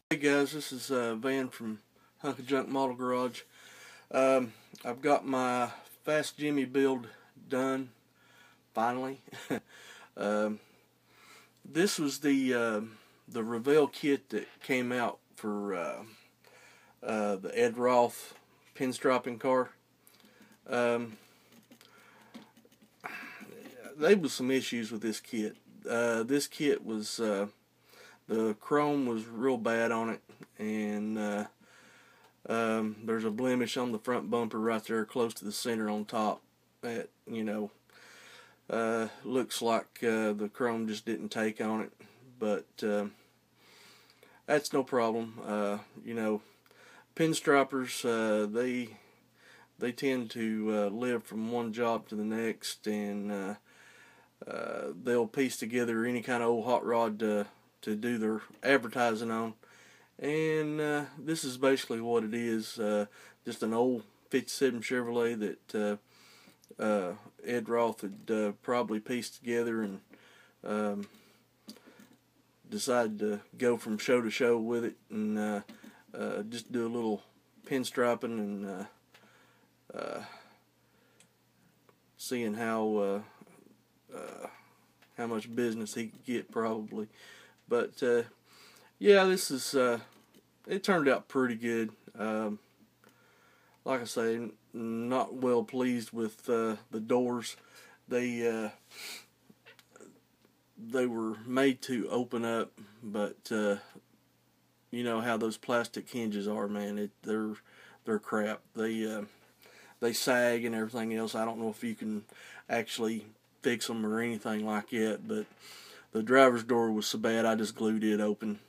Hey guys, this is Van from Hunk of Junk Model Garage. I've got my Fast Jimmy build done, finally. um, this was the Revell kit that came out for the Ed Roth pinstriping car. There was some issues with this kit. This kit was the chrome was real bad on it, and there's a blemish on the front bumper right there close to the center on top that, looks like the chrome just didn't take on it, but that's no problem. Pinstripers, they tend to live from one job to the next, and they'll piece together any kind of old hot rod to do their advertising on, and this is basically what it is. Just an old 57 Chevrolet that Ed Roth had probably pieced together, and decided to go from show to show with it, and just do a little pinstriping, and seeing how much business he could get, probably. But yeah, this is it turned out pretty good. Like I say, not well pleased with the doors. They were made to open up, but you know how those plastic hinges are, man. They're crap. They sag and everything else. I don't know if you can actually fix them or anything like that, but the driver's door was so bad I just glued it open,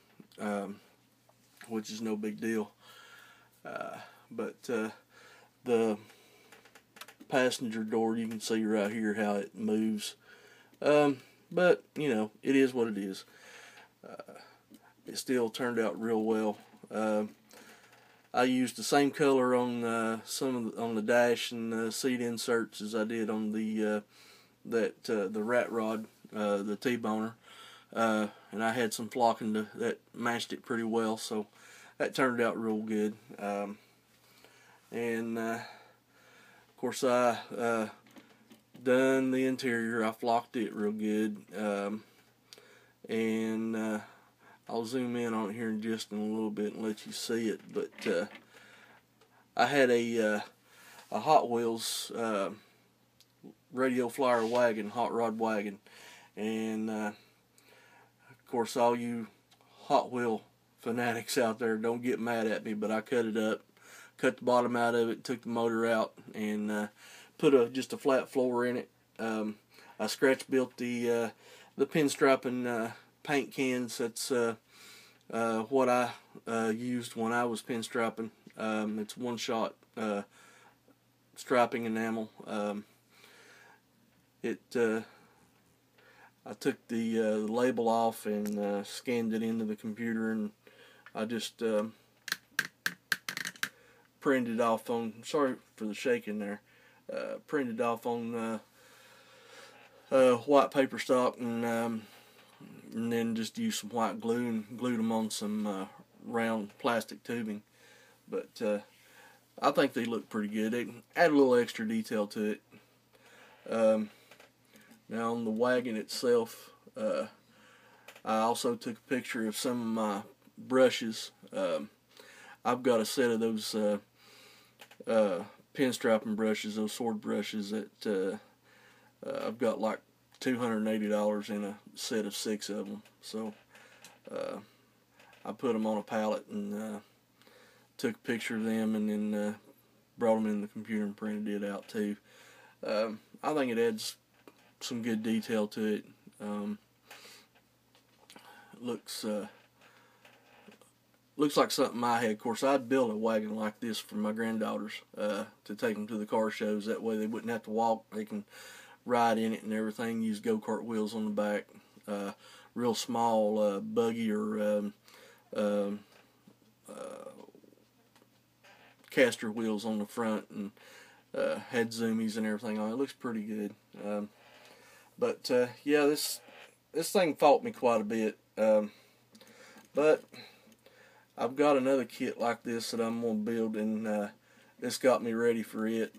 which is no big deal. But the passenger door, you can see right here how it moves. But, it is what it is. It still turned out real well. I used the same color on on the dash and seat inserts as I did on the rat rod, the T-boner, and I had some flocking that matched it pretty well, so that turned out real good. And of course, I done the interior. I flocked it real good, and I'll zoom in on it here in just a little bit and let you see it. But I had a Hot Wheels radio flyer wagon, hot rod wagon, and of course, all you Hot Wheel fanatics out there, don't get mad at me, but I cut it up, cut the bottom out of it, took the motor out, and put just a flat floor in it. I scratch built the pinstriping paint cans. That's what I used when I was pinstriping. It's one shot striping enamel. I took the label off and scanned it into the computer, and I just printed off on, sorry for the shaking there, printed off on white paper stock, and then just used some white glue and glued them on some round plastic tubing. But I think they look pretty good. They add a little extra detail to it. Now on the wagon itself, I also took a picture of some of my brushes. I've got a set of those pinstriping brushes, those sword brushes, that I've got like $280 in a set of 6 of them. So I put them on a pallet and took a picture of them, and then brought them in the computer and printed it out too. I think it adds some good detail to it. Looks like something I had. Of course, I'd build a wagon like this for my granddaughters to take them to the car shows. That way they wouldn't have to walk. They can ride in it and everything. Use go-kart wheels on the back. Real small buggy or caster wheels on the front, and had zoomies and everything on it. It looks pretty good. But yeah, this thing fought me quite a bit. But I've got another kit like this that I'm going to build, and this got me ready for it.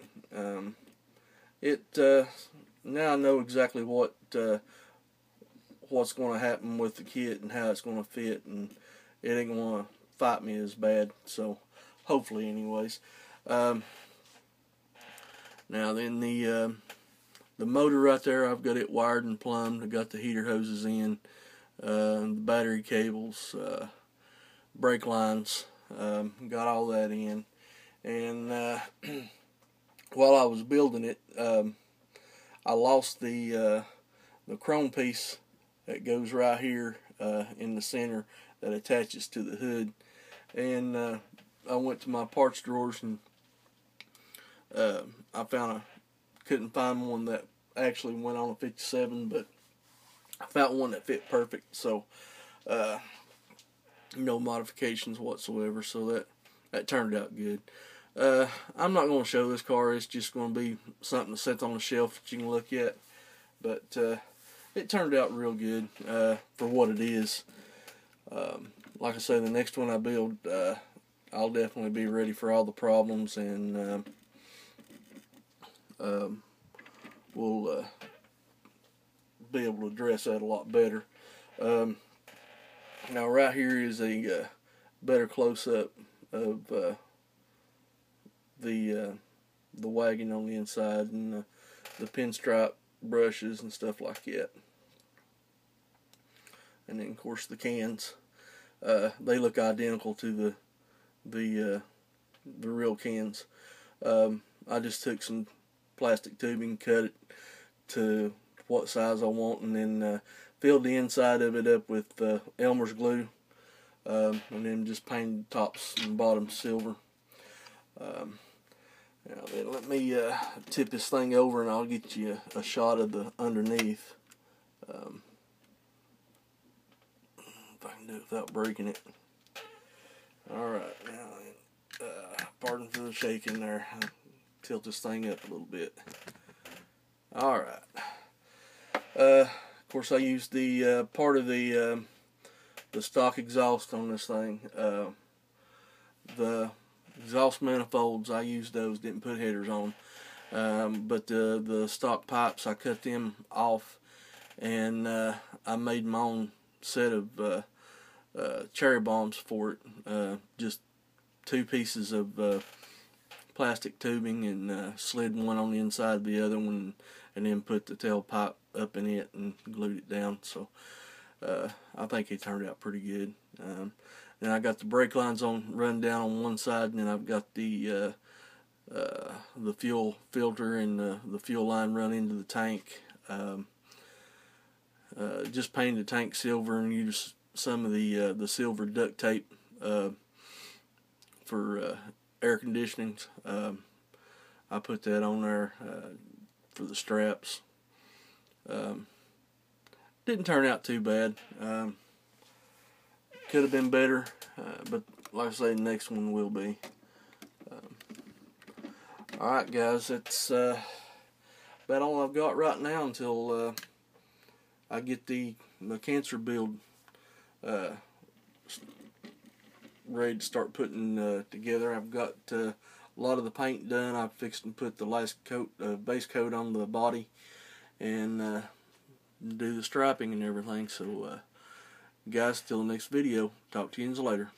Now I know exactly what's going to happen with the kit and how it's going to fit, and it ain't going to fight me as bad. So hopefully, anyways. Now then, the motor right there, I've got it wired and plumbed. I got the heater hoses in, the battery cables, brake lines, got all that in. And while I was building it, I lost the chrome piece that goes right here in the center that attaches to the hood. And I went to my parts drawers, and I couldn't find one that actually went on a 57, but I found one that fit perfect. So no modifications whatsoever. So that turned out good. I'm not going to show this car. It's just going to be something that sits on the shelf that you can look at. But it turned out real good for what it is. Like I say, the next one I build, I'll definitely be ready for all the problems, and we'll be able to address that a lot better. Now right here is a better close-up of the wagon on the inside, and the pinstripe brushes and stuff like that. And then of course the cans, they look identical to the real cans. I just took some plastic tubing, cut it to what size I want, and then filled the inside of it up with Elmer's glue, and then just painted tops and bottoms silver. Now then, let me tip this thing over, and I'll get you a shot of the underneath. If I can do it without breaking it. Alright, now, pardon for the shaking there. I'll tilt this thing up a little bit. Alright. Of course, I used the part of the stock exhaust on this thing. The exhaust manifolds, I used those, didn't put headers on. But the stock pipes, I cut them off, and I made my own set of cherry bombs for it. Just 2 pieces of plastic tubing, and slid one on the inside of the other one, and then put the tailpipe up in it and glued it down. So I think it turned out pretty good. Then I got the brake lines run down on one side, and then I've got the fuel filter and the fuel line run into the tank. Just painted the tank silver and used some of the silver duct tape for air conditioning. I put that on there for the straps. Didn't turn out too bad. Could have been better, but like I say, the next one will be. Alright guys, that's about all I've got right now until I get the cancer build ready to start putting together. I've got a lot of the paint done. I've fixed and put the last coat, base coat on the body, and do the striping and everything. So guys, till the next video, talk to you later.